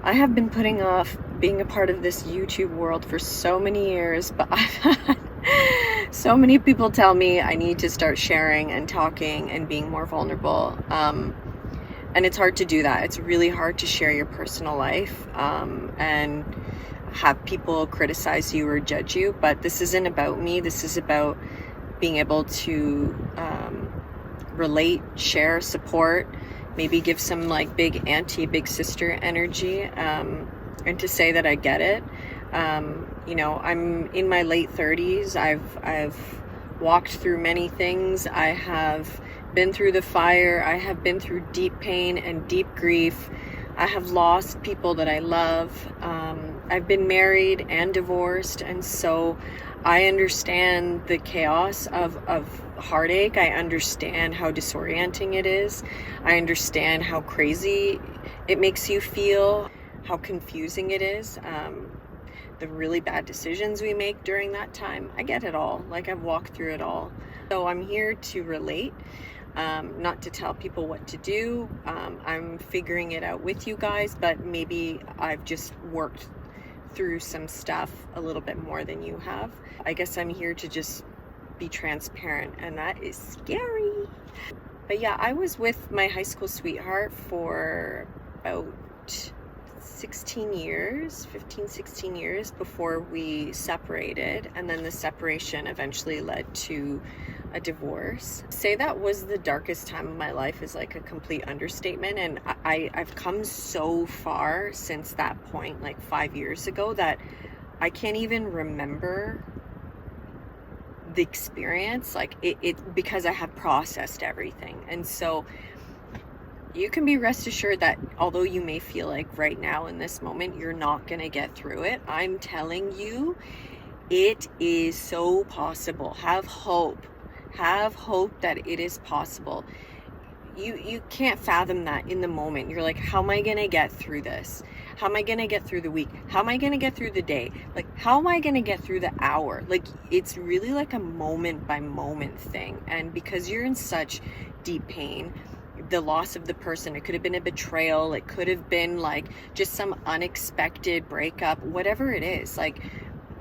I have been putting off being a part of this YouTube world for so many years, but I've had so many people tell me I need to start sharing and talking and being more vulnerable. And it's hard to do that. It's really hard to share your personal life and have people criticize you or judge you. But this isn't about me. This is about being able to relate, share, support, maybe give some like big auntie, big sister energy, and to say that I get it. I'm in my late 30s. I've walked through many things. I have been through the fire. I have been through deep pain and deep grief. I have lost people that I love. I've been married and divorced, and so I understand the chaos of heartache. I understand how disorienting it is. I understand how crazy it makes you feel, how confusing it is. The really bad decisions we make during that time. I get it all. Like, I've walked through it all. So I'm here to relate, not to tell people what to do. I'm figuring it out with you guys, but maybe I've just worked through some stuff a little bit more than you have. I guess I'm here to just be transparent, and that is scary. But yeah, I was with my high school sweetheart for about 16 years, 15, 16 years before we separated, and then the separation eventually led to a divorce. Say that was the darkest time of my life is like a complete understatement, and I've come so far since that point, like 5 years ago, that I can't even remember the experience, like it because I have processed everything. And so you can be rest assured that although you may feel like right now in this moment you're not going to get through it, I'm telling you, it is so possible. Have hope that it is possible. You can't fathom that in the moment. You're like, how am I going to get through this? How am I going to get through the week? How am I going to get through the day? Like, how am I going to get through the hour? Like, it's really like a moment by moment thing. And because you're in such deep pain, the loss of the person, it could have been a betrayal, it could have been like just some unexpected breakup, whatever it is, like,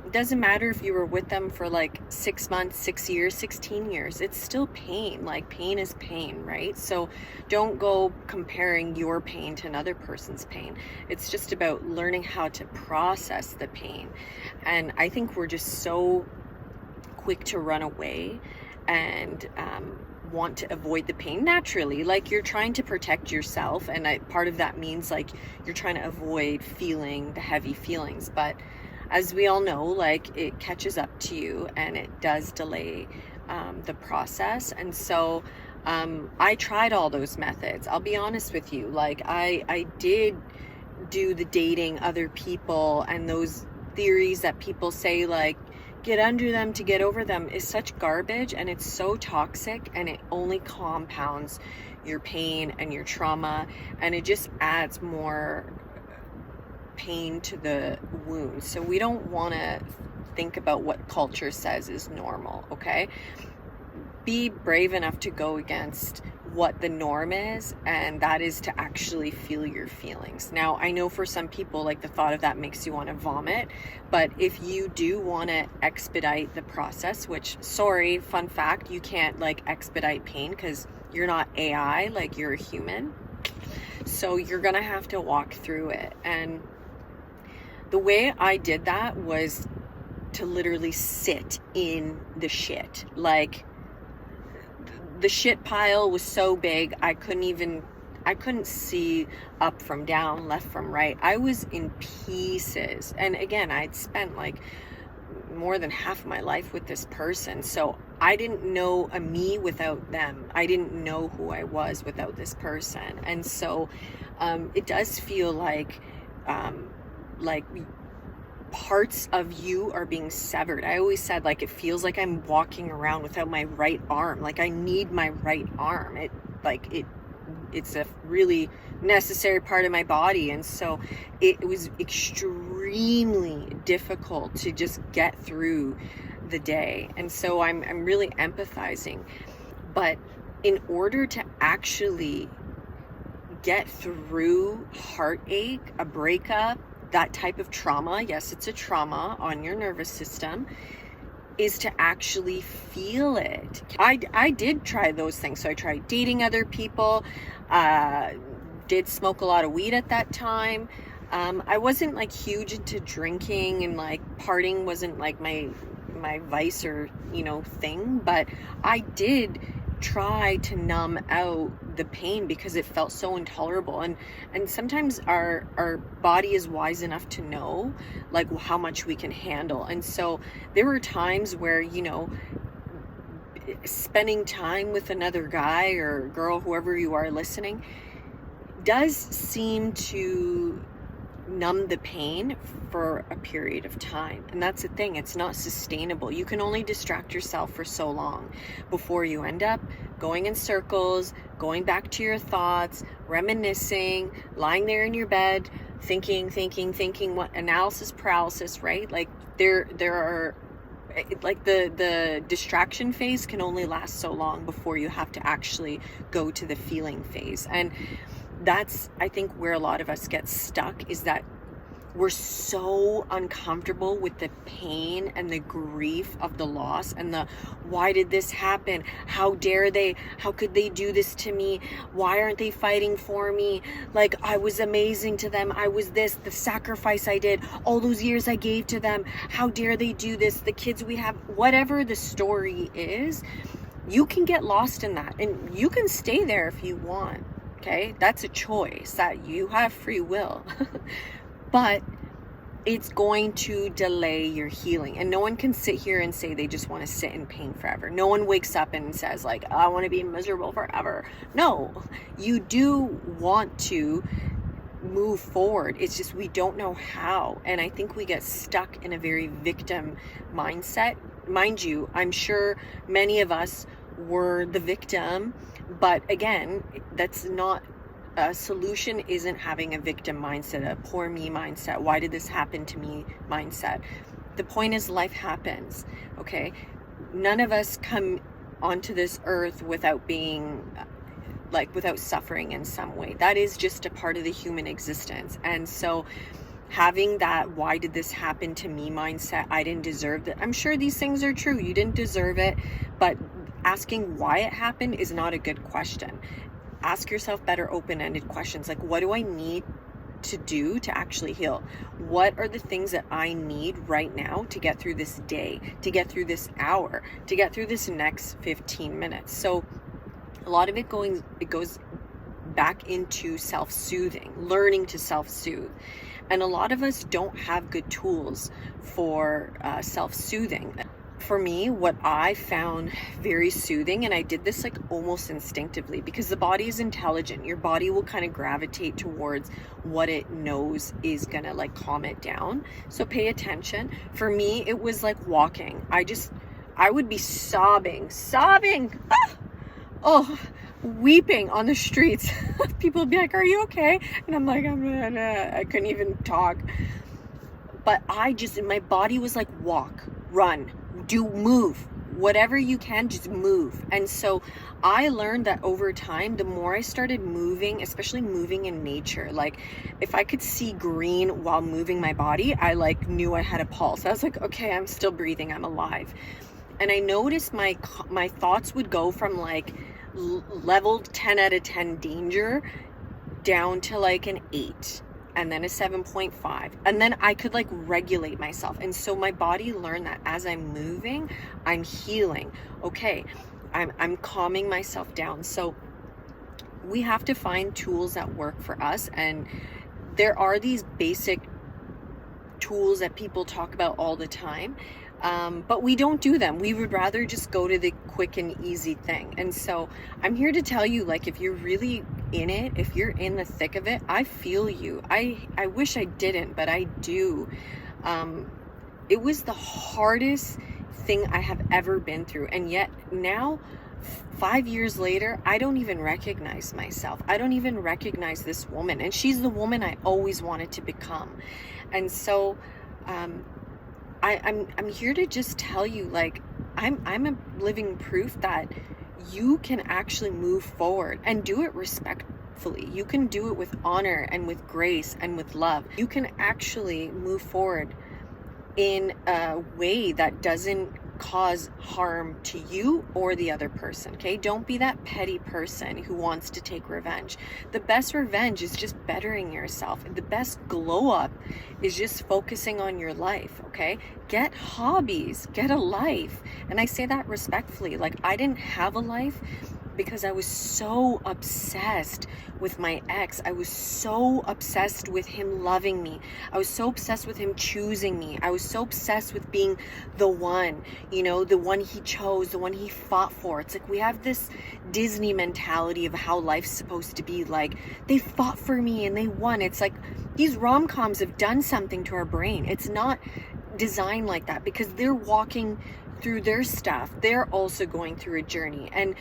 it doesn't matter if you were with them for like 6 months, 6 years, 16 years, it's still pain. Like, pain is pain, right? So don't go comparing your pain to another person's pain. It's just about learning how to process the pain. And I think we're just so quick to run away and want to avoid the pain naturally. Like, you're trying to protect yourself, and part of that means like you're trying to avoid feeling the heavy feelings. But as we all know, like, it catches up to you and it does delay the process. And so I tried all those methods. I'll be honest with you. Like, I did do the dating other people, and those theories that people say like get under them to get over them is such garbage, and it's so toxic, and it only compounds your pain and your trauma, and it just adds more pain to the wound. So we don't want to think about what culture says is normal, okay? Be brave enough to go against what the norm is, and that is to actually feel your feelings. Now, I know for some people, like, the thought of that makes you want to vomit, but if you do want to expedite the process, which, sorry, fun fact, you can't like expedite pain because you're not AI, like, you're a human. So you're gonna have to walk through it. And the way I did that was to literally sit in the shit. Like, the shit pile was so big, I couldn't see up from down, left from right. I was in pieces. And again, I'd spent like more than half my life with this person. So I didn't know a me without them. I didn't know who I was without this person. And so it does feel like parts of you are being severed. I always said, like, it feels like I'm walking around without my right arm. Like, I need my right arm. It's a really necessary part of my body. And so it was extremely difficult to just get through the day. And so I'm really empathizing. But in order to actually get through heartache, a breakup, that type of trauma, yes, it's a trauma on your nervous system, is to actually feel it. I did try those things. So I tried dating other people, did smoke a lot of weed at that time. I wasn't like huge into drinking, and like partying wasn't like my vice or, thing, but I did try to numb out the pain because it felt so intolerable. And sometimes our body is wise enough to know like how much we can handle. And so there were times where, spending time with another guy or girl, whoever you are listening, does seem to numb the pain for a period of time. And that's the thing, it's not sustainable. You can only distract yourself for so long before you end up going in circles, going back to your thoughts, reminiscing, lying there in your bed, thinking, what analysis paralysis, right? Like there are, like the distraction phase can only last so long before you have to actually go to the feeling phase. And that's, I think, where a lot of us get stuck, is that we're so uncomfortable with the pain and the grief of the loss and the, why did this happen? How dare they? How could they do this to me? Why aren't they fighting for me? Like, I was amazing to them. I was this, the sacrifice I did, all those years I gave to them. How dare they do this? The kids we have, whatever the story is, you can get lost in that, and you can stay there if you want. Okay, that's a choice, that you have free will. But it's going to delay your healing. And no one can sit here and say they just want to sit in pain forever. No one wakes up and says like, I want to be miserable forever. No, you do want to move forward. It's just we don't know how. And I think we get stuck in a very victim mindset. Mind you, I'm sure many of us were the victim, but again, that's not a solution. Isn't having a victim mindset, a poor me mindset, why did this happen to me mindset. The point is, life happens. Okay, none of us come onto this earth without being without suffering in some way. That is just a part of the human existence. And so having that why did this happen to me mindset, I didn't deserve that. I'm sure these things are true, you didn't deserve it, but asking why it happened is not a good question. Ask yourself better open-ended questions, like, what do I need to do to actually heal? What are the things that I need right now to get through this day, to get through this hour, to get through this next 15 minutes? So a lot of it goes back into self-soothing, learning to self-soothe. And a lot of us don't have good tools for self-soothing. For me, what I found very soothing, and I did this like almost instinctively, because the body is intelligent. Your body will kind of gravitate towards what it knows is gonna like calm it down. So pay attention. For me, it was like walking. I would be sobbing, weeping on the streets. People would be like, are you okay? And I'm like, I couldn't even talk. But my body was like, walk, run, move, whatever you can, just move. And so I learned that over time, the more I started moving, especially moving in nature, like if I could see green while moving my body, I like knew I had a pulse. I was like, okay, I'm still breathing, I'm alive. And I noticed my thoughts would go from like leveled 10 out of 10 danger down to like an 8. And then a 7.5, and then I could like regulate myself. And so my body learned that as I'm moving, I'm healing. Okay, I'm calming myself down. So we have to find tools that work for us, and there are these basic tools that people talk about all the time, but we don't do them. We would rather just go to the quick and easy thing. And so I'm here to tell you, like, if you're really in it, if you're in the thick of it, I feel you. I wish I didn't, but I do. It was the hardest thing I have ever been through. And yet now, 5 years later, I don't even recognize myself. I don't even recognize this woman. And she's the woman I always wanted to become. And so, I'm here to just tell you, like, I'm a living proof that you can actually move forward and do it respectfully. You can do it with honor and with grace and with love. You can actually move forward in a way that doesn't cause harm to you or the other person. Okay, don't be that petty person who wants to take revenge. The best revenge is just bettering yourself. The best glow up is just focusing on your life. Okay, get hobbies, get a life. And I say that respectfully. Like, I didn't have a life because I was so obsessed with my ex. I was so obsessed with him loving me. I was so obsessed with him choosing me. I was so obsessed with being the one, the one he chose, the one he fought for. It's like we have this Disney mentality of how life's supposed to be. Like, they fought for me and they won. It's like these rom-coms have done something to our brain. It's not designed like that because they're walking through their stuff. They're also going through a journey. And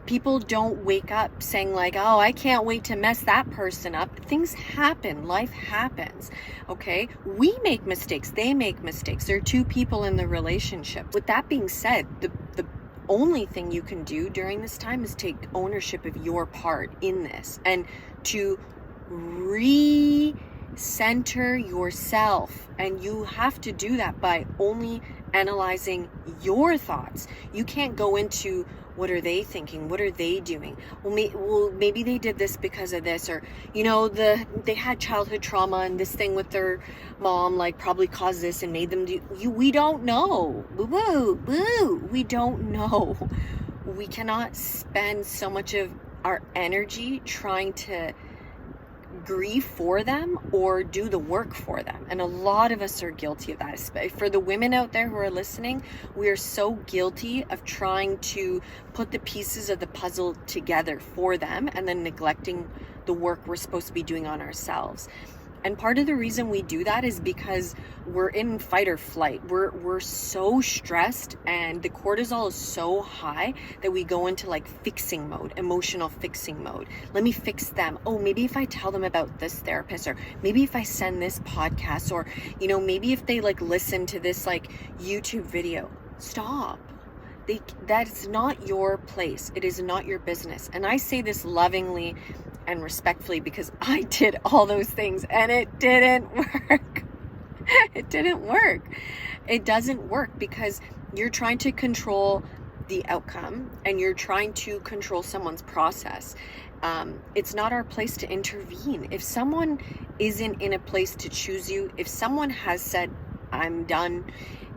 people don't wake up saying like, oh, I can't wait to mess that person up. Things happen. Life happens. Okay. We make mistakes. They make mistakes. There are two people in the relationship. With that being said, the only thing you can do during this time is take ownership of your part in this and to recenter yourself. And you have to do that by only analyzing your thoughts. You can't go into what are they thinking? What are they doing? Well, maybe they did this because of this, or they had childhood trauma and this thing with their mom like probably caused this and made them do. We don't know. Boo. We don't know. We cannot spend so much of our energy trying to grieve for them or do the work for them. And a lot of us are guilty of that. For the women out there who are listening, we are so guilty of trying to put the pieces of the puzzle together for them and then neglecting the work we're supposed to be doing on ourselves. And part of the reason we do that is because we're in fight or flight. We're so stressed and the cortisol is so high that we go into like fixing mode, emotional fixing mode. Let me fix them. Oh, maybe if I tell them about this therapist, or maybe if I send this podcast, or, maybe if they like listen to this like YouTube video. Stop. That's not your place. It is not your business. And I say this lovingly and respectfully because I did all those things and it didn't work. It didn't work. It doesn't work because you're trying to control the outcome and you're trying to control someone's process. It's not our place to intervene. If someone isn't in a place to choose you, if someone has said, I'm done,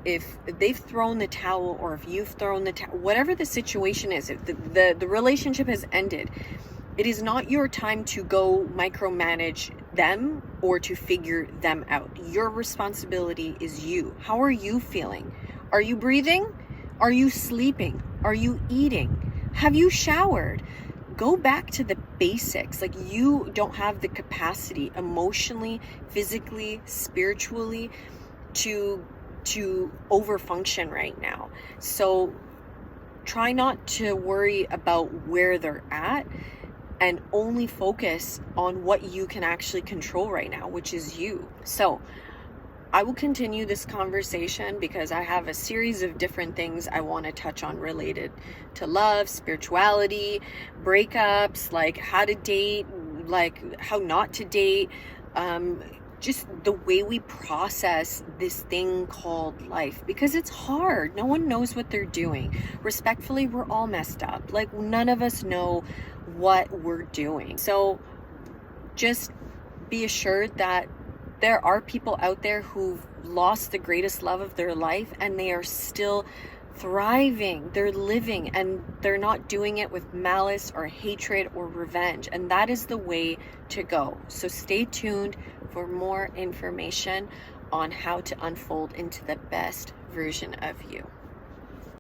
if they've thrown the towel, or if you've thrown the towel, whatever the situation is, if the relationship has ended, it is not your time to go micromanage them or to figure them out. Your responsibility is you. How are you feeling? Are you breathing? Are you sleeping? Are you eating? Have you showered? Go back to the basics. Like, you don't have the capacity emotionally, physically, spiritually to overfunction right now. So try not to worry about where they're at and only focus on what you can actually control right now, which is you. So I will continue this conversation because I have a series of different things I want to touch on related to love, spirituality, breakups, like how to date, like how not to date, just the way we process this thing called life, because it's hard. No one knows what they're doing. Respectfully, we're all messed up. Like, none of us know what we're doing. So just be assured that there are people out there who've lost the greatest love of their life and they are still thriving. They're living and they're not doing it with malice or hatred or revenge. And that is the way to go. So stay tuned for more information on how to unfold into the best version of you.